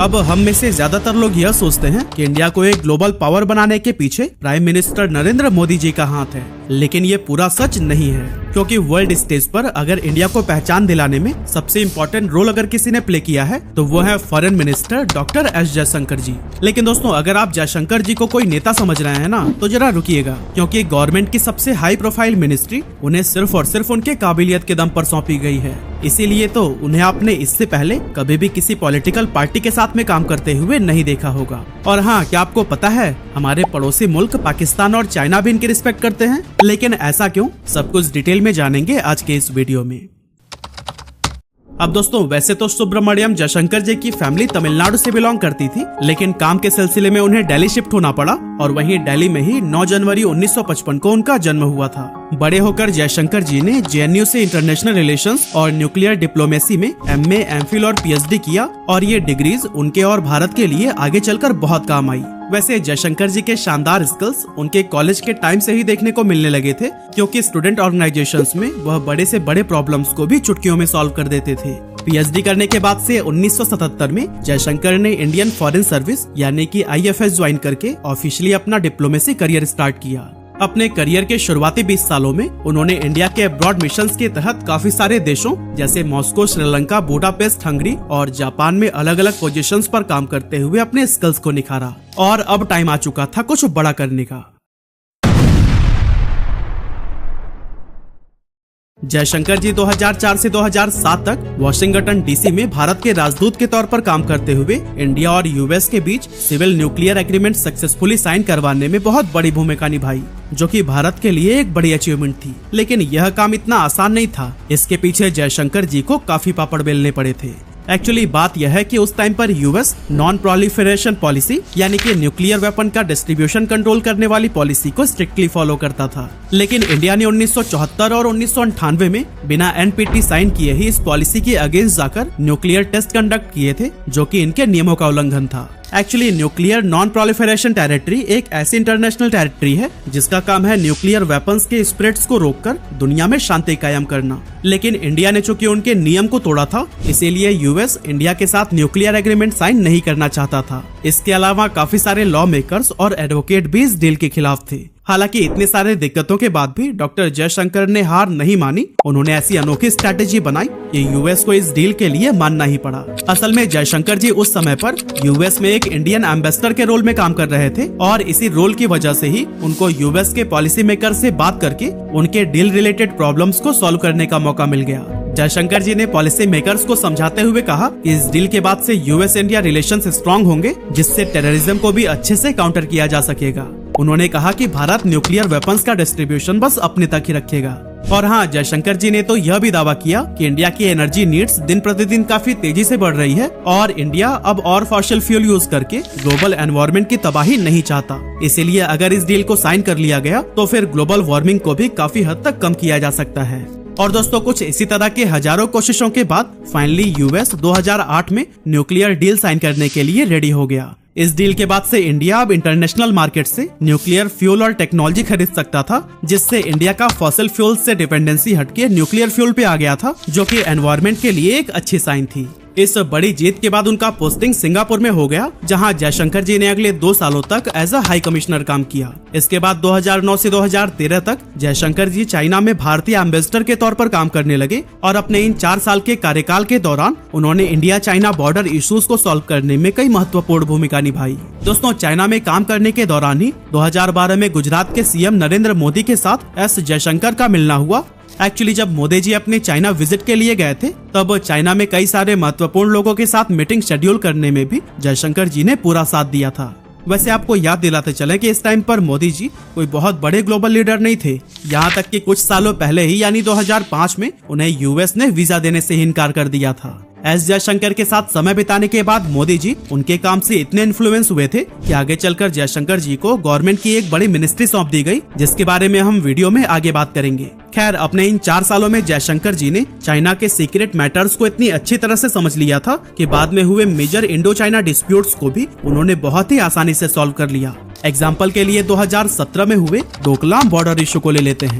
अब हम में से ज्यादातर लोग यह सोचते हैं कि इंडिया को एक ग्लोबल पावर बनाने के पीछे प्राइम मिनिस्टर नरेंद्र मोदी जी का हाथ है, लेकिन ये पूरा सच नहीं है, क्योंकि वर्ल्ड स्टेज पर अगर इंडिया को पहचान दिलाने में सबसे इम्पोर्टेंट रोल अगर किसी ने प्ले किया है तो वो है foreign minister doctor S Jaishankar ji. लेकिन दोस्तों, अगर आप जयशंकर जी को कोई नेता समझ रहे हैं ना, तो जरा रुकिएगा, क्योंकि गवर्नमेंट की सबसे हाई प्रोफाइल मिनिस्ट्री उन्हें सिर्फ और सिर्फ उनके काबिलियत के दम पर सौंपी गई है। इसीलिए तो उन्हें आपने इससे पहले कभी भी किसी पॉलिटिकल पार्टी के साथ में काम करते हुए नहीं देखा होगा। और हाँ, क्या आपको पता है हमारे पड़ोसी मुल्क पाकिस्तान और चाइना भी इनकी रिस्पेक्ट करते हैं? लेकिन ऐसा क्यों, सब कुछ डिटेल में जानेंगे आज के इस वीडियो में। अब दोस्तों, वैसे तो सुब्रमण्यम जयशंकर जी की फैमिली तमिलनाडु से बिलोंग करती थी, लेकिन काम के सिलसिले में उन्हें दिल्ली शिफ्ट होना पड़ा और वहीं दिल्ली में ही 9 जनवरी 1955 को उनका जन्म हुआ था। बड़े होकर जयशंकर जी ने जेएनयू से इंटरनेशनल रिलेशंस और न्यूक्लियर डिप्लोमेसी में एमए, एमफिल और पीएचडी किया और ये डिग्रीज उनके और भारत के लिए आगे चलकर बहुत काम आई। वैसे जयशंकर जी के शानदार स्किल्स उनके कॉलेज के टाइम से ही देखने को मिलने लगे थे, क्योंकि स्टूडेंट ऑर्गेनाइजेशंस में वह बड़े से बड़े प्रॉब्लम्स को भी चुटकियों में सॉल्व कर देते थे। पीएचडी करने के बाद से 1977 में जयशंकर ने इंडियन फॉरेन सर्विस यानी कि आईएफएस ज्वाइन करके ऑफिशियली अपना डिप्लोमेसी करियर स्टार्ट किया। अपने करियर के शुरुआती 20 सालों में उन्होंने इंडिया के अब्रॉड मिशंस के तहत काफी सारे देशों जैसे मॉस्को, श्रीलंका, बुडापेस्ट, हंगरी और जापान में अलग अलग पोजीशंस पर काम करते हुए अपने स्किल्स को निखारा। और अब टाइम आ चुका था कुछ बड़ा करने का। जयशंकर जी 2004 से 2007 तक वॉशिंगटन डीसी में भारत के राजदूत के तौर पर काम करते हुए इंडिया और यूएस के बीच civil nuclear agreement successfully sign करवाने में बहुत बड़ी भूमिका निभाई, जो कि भारत के लिए एक बड़ी अचीवमेंट थी। लेकिन यह काम इतना आसान नहीं था, इसके पीछे जयशंकर जी को काफी पापड़ बेलने पड़े थे। एक्चुअली बात यह है कि उस टाइम पर यूएस नॉन प्रोलिफरेशन पॉलिसी यानी कि न्यूक्लियर वेपन का डिस्ट्रीब्यूशन कंट्रोल करने वाली पॉलिसी को स्ट्रिक्टली फॉलो करता था। लेकिन इंडिया ने 1974 और 1998 में बिना एनपीटी साइन किए ही इस पॉलिसी के अगेंस्ट जाकर न्यूक्लियर टेस्ट कंडक्ट किए थे, जो कि इनके नियमों का उल्लंघन था। Actually nuclear non proliferation territory एक ऐसी इंटरनेशनल टेरिटरी है जिसका काम है न्यूक्लियर वेपन्स के स्प्रेड्स को रोककर दुनिया में शांति कायम करना। लेकिन इंडिया ने चूंकि उनके नियम को तोड़ा था, इसीलिए यूएस इंडिया के साथ न्यूक्लियर एग्रीमेंट साइन नहीं करना चाहता था। इसके अलावा काफी सारे लॉ मेकर्स और एडवोकेट भी इस डील के खिलाफ थे। हालांकि इतने सारे दिक्कतों के बाद भी डॉक्टर जयशंकर ने हार नहीं मानी। उन्होंने ऐसी अनोखी स्ट्रेटेजी बनाई कि यूएस को इस डील के लिए मानना ही पड़ा। असल में जयशंकर जी उस समय पर यूएस में एक इंडियन एम्बेसडर के रोल में काम कर रहे थे और इसी रोल की वजह से ही उनको यूएस के पॉलिसी मेकर से बात करके उनके डील रिलेटेड प्रॉब्लम्स को सॉल्व करने का मौका मिल गया। जयशंकर जी ने पॉलिसी मेकर्स को समझाते हुए कहा कि इस डील के बाद से यूएस इंडिया रिलेशंस स्ट्रांग होंगे, जिससे टेररिज्म को भी अच्छे से काउंटर किया जा सकेगा। उन्होंने कहा कि भारत न्यूक्लियर वेपन्स का डिस्ट्रीब्यूशन बस अपने तक ही रखेगा। और हाँ, जयशंकर जी ने तो यह भी दावा किया कि इंडिया की एनर्जी नीड्स दिन प्रतिदिन काफी तेजी से बढ़ रही है और इंडिया अब और फॉसिल फ्यूल यूज करके ग्लोबल एनवायरनमेंट की तबाही नहीं चाहता। इसीलिए अगर इस डील को साइन कर लिया गया तो फिर ग्लोबल वार्मिंग को भी काफी हद तक कम किया जा सकता है। और दोस्तों, कुछ इसी तरह के हजारों कोशिशों के बाद फाइनली यूएस 2008 में न्यूक्लियर डील साइन करने के लिए रेडी हो गया। इस डील के बाद से इंडिया अब इंटरनेशनल मार्केट से न्यूक्लियर फ्यूल और टेक्नोलॉजी खरीद सकता था, जिससे इंडिया का फॉसिल फ्यूल से डिपेंडेंसी हटके न्यूक्लियर फ्यूल पे आ गया था, जो कि एनवायरनमेंट के लिए एक अच्छी साइन थी। इस बड़ी जीत के बाद उनका पोस्टिंग सिंगापुर में हो गया, जहां जयशंकर जी ने अगले 2 सालों तक एज अ हाई कमिश्नर काम किया। इसके बाद 2009 से 2013 तक जयशंकर जी चाइना में भारतीय एम्बेसडर के तौर पर काम करने लगे और अपने इन 4 साल के कार्यकाल के दौरान उन्होंने इंडिया चाइना बॉर्डर इश्यूज को सॉल्व करने में कई महत्वपूर्ण भूमिका निभाई। दोस्तों, चाइना में काम करने के दौरान ही 2012 में गुजरात के सीएम नरेंद्र मोदी के साथ एस जयशंकर का मिलना हुआ। एक्चुअली जब मोदी जी अपने चाइना विजिट के लिए गए थे, तब चाइना में कई सारे महत्वपूर्ण लोगों के साथ मीटिंग शेड्यूल करने में भी जयशंकर जी ने पूरा साथ दिया था। वैसे आपको याद दिलाते चले कि इस टाइम पर मोदी जी कोई बहुत बड़े ग्लोबल लीडर नहीं थे। यहाँ तक कि कुछ सालों पहले ही यानी 2005 में उन्हें यूएस ने वीजा देने से इनकार कर दिया था। एस जयशंकर के साथ समय बिताने के बाद मोदी जी उनके काम से इतने इन्फ्लुएंस हुए थे कि आगे चलकर जयशंकर जी को गवर्नमेंट की एक बड़ी मिनिस्ट्री सौंप दी गई, जिसके बारे में हम वीडियो में आगे बात करेंगे। खैर, अपने इन 4 सालों में जयशंकर जी ने चाइना के सीक्रेट मैटर्स को इतनी अच्छी तरह से समझ लिया था कि बाद में हुए मेजर इंडो चाइना डिस्प्यूट्स को भी उन्होंने बहुत ही आसानी से सॉल्व कर लिया। एग्जाम्पल के लिए 2017 में हुए डोकलाम बॉर्डर इशू को ले लेते हैं।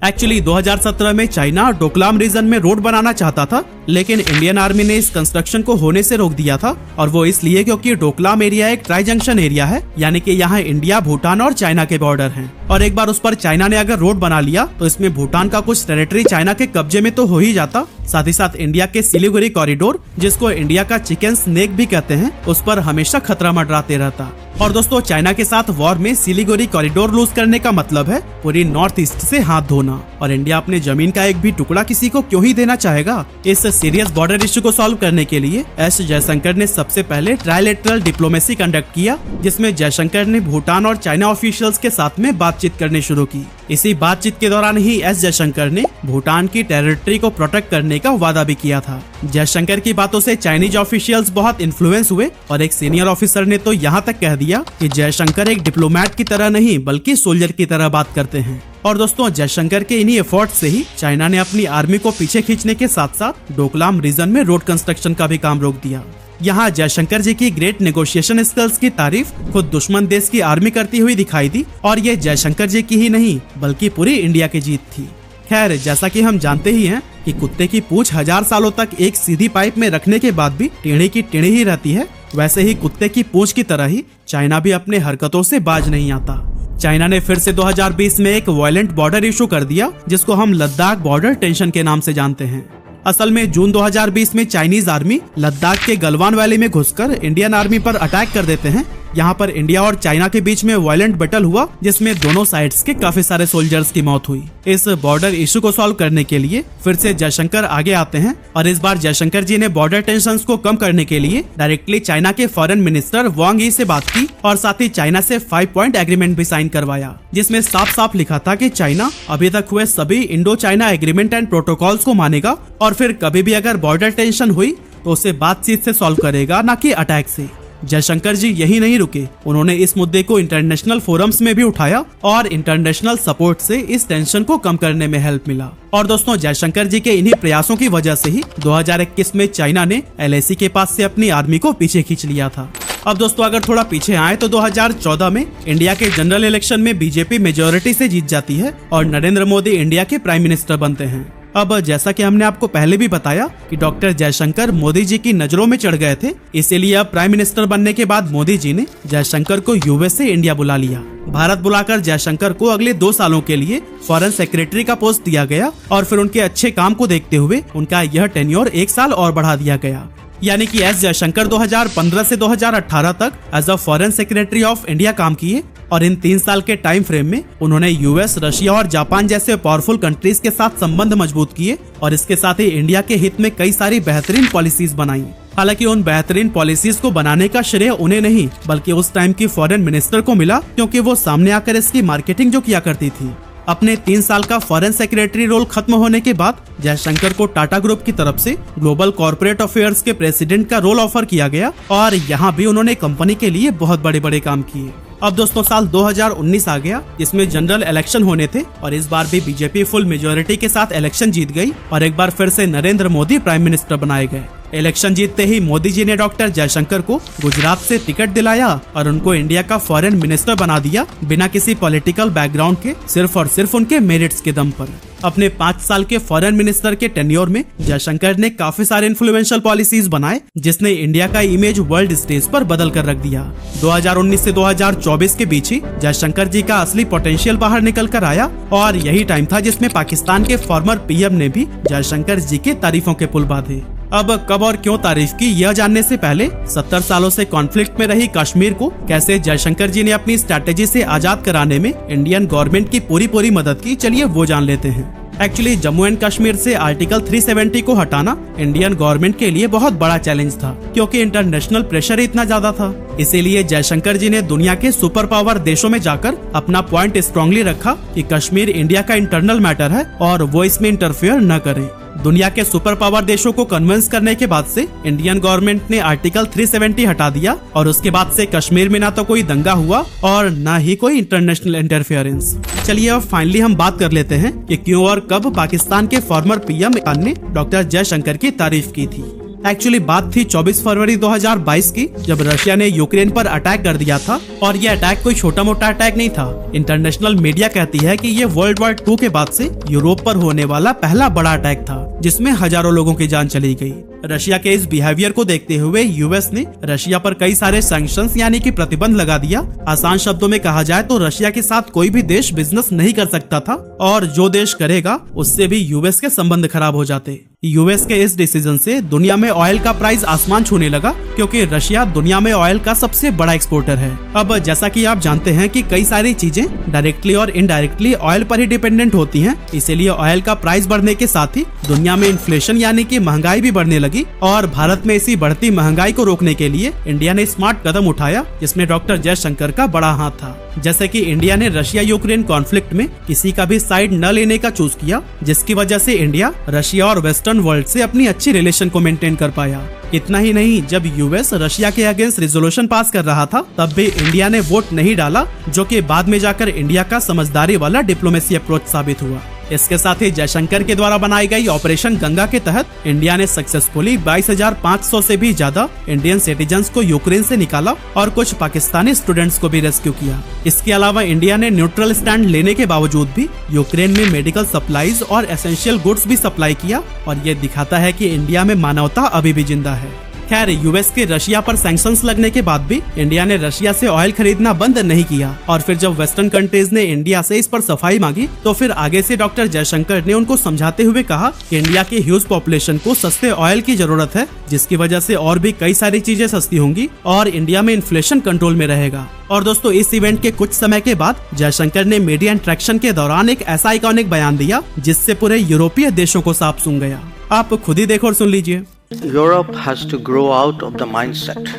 एक्चुअली 2017 में चाइना डोकलाम रीजन में रोड बनाना चाहता था, लेकिन इंडियन आर्मी ने इस कंस्ट्रक्शन को होने से रोक दिया था। और वो इसलिए क्योंकि डोकलाम एरिया एक ट्राई जंक्शन एरिया है, यानी कि यहाँ इंडिया, भूटान और चाइना के बॉर्डर हैं। और एक बार उस पर चाइना ने अगर रोड बना लिया तो इसमें भूटान का कुछ टेरिटरी चाइना के कब्जे में तो हो ही जाता, साथ ही साथ इंडिया के सिलीगुड़ी कॉरिडोर, जिसको इंडिया का चिकन स्नेक भी कहते हैं, उस पर हमेशा खतरा मंडराते रहता। और दोस्तों, चाइना के साथ वॉर में सिलीगुड़ी कॉरिडोर लूज करने का मतलब है पूरी नॉर्थ ईस्ट से हाथ धोना, और इंडिया अपने जमीन का एक भी टुकड़ा किसी को क्यों ही देना चाहेगा। इस सीरियस बॉर्डर इश्यू को सॉल्व करने के लिए एस जयशंकर ने सबसे पहले ट्राइलेटरल डिप्लोमेसी कंडक्ट किया, जिसमें जयशंकर ने भूटान और चाइना ऑफिशियल्स के साथ में बातचीत करनी शुरू की। इसी बातचीत के दौरान ही एस जयशंकर ने भूटान की टेरिटरी को प्रोटेक्ट करने का वादा भी किया था। जयशंकर की बातों से चाइनीज ऑफिशियल्स बहुत इन्फ्लुएंस हुए और एक सीनियर ऑफिसर ने तो यहाँ तक कह दिया कि जयशंकर एक डिप्लोमेट की तरह नहीं बल्कि सोल्जर की तरह बात करते हैं। और दोस्तों, जयशंकर के इन्हीं एफर्ट से ही चाइना ने अपनी आर्मी को पीछे खींचने के साथ साथ डोकलाम रीजन में रोड कंस्ट्रक्शन का भी काम रोक दिया। यहाँ जयशंकर जी की ग्रेट नेगोशिएशन स्किल्स की तारीफ खुद दुश्मन देश की आर्मी करती हुई दिखाई दी, और ये जयशंकर जी की ही नहीं बल्कि पूरी इंडिया की जीत थी। खैर, जैसा कि हम जानते ही हैं कि कुत्ते की पूंछ 1000 सालों तक एक सीधी पाइप में रखने के बाद भी टेढ़ी की टेढ़ी ही रहती है, वैसे ही कुत्ते की पूंछ की तरह ही चाइना भी अपने हरकतों से बाज नहीं आता। चाइना ने फिर से 2020 में एक वायलेंट बॉर्डर इशू कर दिया, जिसको हम लद्दाख बॉर्डर टेंशन के नाम से जानते हैं। असल में जून 2020 में चाइनीज आर्मी लद्दाख के गलवान वैली में घुसकर इंडियन आर्मी पर अटैक कर देते हैं। यहाँ पर इंडिया और चाइना के बीच में वायलेंट बैटल हुआ, जिसमें दोनों साइड्स के काफी सारे सोल्जर्स की मौत हुई। इस बॉर्डर इशू को सॉल्व करने के लिए फिर से जयशंकर आगे आते हैं, और इस बार जयशंकर जी ने बॉर्डर टेंशंस को कम करने के लिए डायरेक्टली चाइना के फॉरेन मिनिस्टर वांग यी से बात की और साथ ही चाइना से 5 पॉइंट एग्रीमेंट भी साइन करवाया, जिसमें साफ साफ लिखा था कि चाइना अभी तक हुए सभी Indo China agreement and protocols को मानेगा, और फिर कभी भी अगर बॉर्डर टेंशन हुई तो उसे बातचीत से सॉल्व करेगा, न कि अटैक से। जयशंकर जी यही नहीं रुके, उन्होंने इस मुद्दे को इंटरनेशनल फोरम्स में भी उठाया और इंटरनेशनल सपोर्ट से इस टेंशन को कम करने में हेल्प मिला। और दोस्तों, जयशंकर जी के इन्हीं प्रयासों की वजह से ही 2021 में चाइना ने LAC के पास से अपनी आर्मी को पीछे खींच लिया था। अब दोस्तों, अगर थोड़ा पीछे आए तो 2014 में इंडिया के जनरल इलेक्शन में बीजेपी मेजोरिटी से जीत जाती है और नरेंद्र मोदी इंडिया के प्राइम मिनिस्टर बनते हैं। अब जैसा कि हमने आपको पहले भी बताया कि डॉक्टर जयशंकर मोदी जी की नजरों में चढ़ गए थे, इसीलिए अब प्राइम मिनिस्टर बनने के बाद मोदी जी ने जयशंकर को US से इंडिया बुला लिया। भारत बुलाकर जयशंकर को अगले 2 सालों के लिए फॉरेन सेक्रेटरी का पोस्ट दिया गया, और फिर उनके अच्छे काम को देखते हुए उनका यह टेन्योर 1 साल और बढ़ा दिया गया। यानी कि एस जयशंकर 2015 से 2018 तक as a foreign secretary of India काम किए, और इन 3 साल के टाइम फ्रेम में उन्होंने US, रशिया और जापान जैसे पावरफुल कंट्रीज के साथ संबंध मजबूत किए, और इसके साथ ही इंडिया के हित में कई सारी बेहतरीन पॉलिसीज बनाई। हालांकि उन बेहतरीन पॉलिसीज को बनाने का श्रेय उन्हें नहीं बल्कि उस टाइम की फॉरेन मिनिस्टर को मिला, क्योंकि वो सामने आकर इसकी मार्केटिंग जो किया करती थी। अपने 3 साल का फॉरेन सेक्रेटरी रोल खत्म होने के बाद जयशंकर को टाटा ग्रुप की तरफ से ग्लोबल कॉर्पोरेट अफेयर्स के प्रेसिडेंट का रोल ऑफर किया गया, और यहाँ भी उन्होंने कंपनी के लिए बहुत बड़े बड़े काम किए। अब दोस्तों, साल 2019 आ गया, जिसमें जनरल इलेक्शन होने थे, और इस बार भी बीजेपी फुल मेजोरिटी के साथ इलेक्शन जीत गई, और एक बार फिर से नरेंद्र मोदी प्राइम मिनिस्टर बनाए गए। इलेक्शन जीतते ही मोदी जी ने डॉक्टर जयशंकर को गुजरात से टिकट दिलाया और उनको इंडिया का फॉरेन मिनिस्टर बना दिया, बिना किसी पॉलिटिकल बैकग्राउंड के, सिर्फ और सिर्फ उनके मेरिट्स के दम पर। अपने 5 साल के फॉरेन मिनिस्टर के टेन्योर में जयशंकर ने काफी सारे इन्फ्लुएंशियल पॉलिसीज बनाए, जिसने इंडिया का इमेज वर्ल्ड स्टेज पर बदल कर रख दिया। 2019 से 2024 के बीच ही जयशंकर जी का असली पोटेंशियल बाहर निकल कर आया, और यही टाइम था जिसमें पाकिस्तान के फॉर्मर PM ने भी जयशंकर जी के तारीफों के पुल बांधे। अब कब और क्यों तारीफ की, यह जानने से पहले 70 सालों से कॉन्फ्लिक्ट में रही कश्मीर को कैसे जयशंकर जी ने अपनी स्ट्रैटेजी से आजाद कराने में इंडियन गवर्नमेंट की पूरी मदद की, चलिए वो जान लेते हैं। एक्चुअली जम्मू एंड कश्मीर से आर्टिकल 370 को हटाना इंडियन गवर्नमेंट के लिए बहुत बड़ा चैलेंज था, क्योंकि इंटरनेशनल प्रेशर इतना ज्यादा था। इसीलिए जयशंकर जी ने दुनिया के सुपर पावर देशों में जाकर अपना पॉइंट स्ट्रांगली रखा कि कश्मीर इंडिया का इंटरनल मैटर है और वो इसमें इंटरफेयर न करें। दुनिया के सुपर पावर देशों को कन्विंस करने के बाद से इंडियन गवर्नमेंट ने आर्टिकल 370 हटा दिया, और उसके बाद से कश्मीर में ना तो कोई दंगा हुआ और ना ही कोई इंटरनेशनल इंटरफेरेंस। चलिए अब फाइनली हम बात कर लेते हैं कि क्यों और कब पाकिस्तान के फॉर्मर PM ने डॉक्टर जयशंकर की तारीफ की थी। एक्चुअली बात थी 24 फरवरी 2022 की, जब रशिया ने यूक्रेन पर अटैक कर दिया था। और ये अटैक कोई छोटा मोटा अटैक नहीं था। इंटरनेशनल मीडिया कहती है कि ये वर्ल्ड वॉर 2 के बाद से यूरोप पर होने वाला पहला बड़ा अटैक था, जिसमें हजारों लोगों की जान चली गई। रशिया के इस बिहेवियर को देखते हुए यूएस ने रशिया पर कई सारे सैंक्शंस यानी कि प्रतिबंध लगा दिया। आसान शब्दों में कहा जाए तो रशिया के साथ कोई भी देश बिजनेस नहीं कर सकता था, और जो देश करेगा उससे भी यूएस के संबंध खराब हो जाते। यूएस के इस डिसीजन से दुनिया में ऑयल का प्राइस आसमान छूने लगा, क्योंकि रशिया दुनिया में ऑयल का सबसे बड़ा एक्सपोर्टर है। अब जैसा कि आप जानते हैं कि कई सारी चीजें डायरेक्टली और इनडायरेक्टली ऑयल पर ही डिपेंडेंट होती हैं, इसीलिए ऑयल का प्राइस बढ़ने के साथ ही दुनिया में इन्फ्लेशन यानी कि महंगाई भी बढ़ने लगी। और भारत में इसी बढ़ती महंगाई को रोकने के लिए इंडिया ने स्मार्ट कदम उठाया, जिसमें डॉक्टर जयशंकर का बड़ा हाथ था। जैसे कि इंडिया ने रशिया यूक्रेन कॉन्फ्लिक्ट में किसी का भी साइड न लेने का चूज किया, जिसकी वजह से इंडिया रशिया और वेस्टर्न वर्ल्ड से अपनी अच्छी रिलेशन को मेंटेन कर पाया। इतना ही नहीं, जब यूएस रशिया के अगेंस्ट रिजोल्यूशन पास कर रहा था, तब भी इंडिया ने वोट नहीं डाला, जो कि बाद में जाकर इंडिया का समझदारी वाला डिप्लोमेसी अप्रोच साबित हुआ। इसके साथ ही जयशंकर के द्वारा बनाई गई ऑपरेशन गंगा के तहत इंडिया ने सक्सेसफुली 22,500 से भी ज्यादा इंडियन सिटीजन्स को यूक्रेन से निकाला और कुछ पाकिस्तानी स्टूडेंट्स को भी रेस्क्यू किया। इसके अलावा इंडिया ने न्यूट्रल स्टैंड लेने के बावजूद भी यूक्रेन में मेडिकल सप्लाईज और एसेंशियल गुड्स भी सप्लाई किया, और ये दिखाता है कि इंडिया में मानवता अभी भी जिंदा है। खैर, यूएस के रशिया पर सैंक्शंस लगने के बाद भी इंडिया ने रशिया से ऑयल खरीदना बंद नहीं किया, और फिर जब वेस्टर्न कंट्रीज ने इंडिया से इस पर सफाई मांगी, तो फिर आगे से डॉक्टर जयशंकर ने उनको समझाते हुए कहा कि इंडिया के ह्यूज पॉपुलेशन को सस्ते ऑयल की जरूरत है, जिसकी वजह से और भी कई सारी चीजें सस्ती होंगी और इंडिया में इन्फ्लेशन कंट्रोल में रहेगा। और दोस्तों, इस इवेंट के कुछ समय के बाद जयशंकर ने मीडिया इंटरेक्शन के दौरान एक ऐसा आइकॉनिक बयान दिया, जिससे पूरे यूरोपीय देशों को सांप सूंघ गया। आप खुद ही देखो और सुन लीजिए। Europe has to grow out of the mindset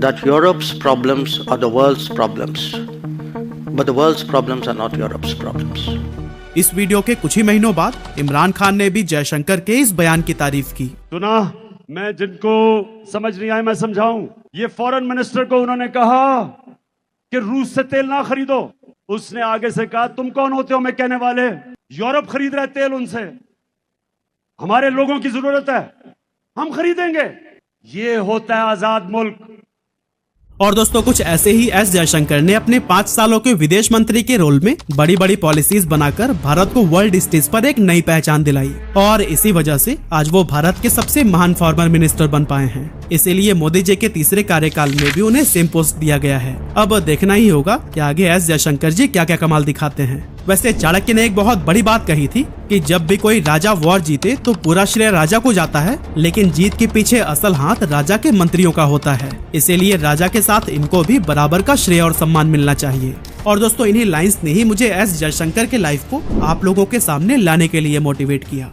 that Europe's problems are the world's problems, but the world's problems are not Europe's problems. इस वीडियो के कुछ ही महीनों बाद इमरान खान ने भी जयशंकर के इस बयान की तारीफ की। सुना, मैं जिनको समझ नहीं आया मैं समझाऊं। ये फॉरेन मिनिस्टर को उन्होंने कहा कि रूस से तेल ना खरीदो। उसने आगे से कहा, तुम कौन होते हो मैं कहने वाले? यूरोप खरीद रहे तेल उनसे, हमारे लोगों की जरूरत है, हम खरीदेंगे। ये होता है आजाद मुल्क। और दोस्तों, कुछ ऐसे ही एस जयशंकर ने अपने 5 सालों के विदेश मंत्री के रोल में बड़ी बड़ी पॉलिसीज बनाकर भारत को वर्ल्ड स्टेज पर एक नई पहचान दिलाई, और इसी वजह से आज वो भारत के सबसे महान फॉरेन मिनिस्टर बन पाए हैं। इसीलिए मोदी जी के तीसरे कार्यकाल में भी उन्हें सेम पोस्ट दिया गया है। अब देखना ही होगा कि आगे एस जयशंकर जी क्या क्या कमाल दिखाते हैं। वैसे चाणक्य ने एक बहुत बड़ी बात कही थी कि जब भी कोई राजा वॉर जीते तो पूरा श्रेय राजा को जाता है, लेकिन जीत के पीछे असल हाथ राजा के मंत्रियों का होता है। इसीलिए राजा के साथ इनको भी बराबर का श्रेय और सम्मान मिलना चाहिए। और दोस्तों, इन्हीं लाइंस ने ही मुझे एस जयशंकर के लाइफ को आप लोगों के सामने लाने के लिए मोटिवेट किया।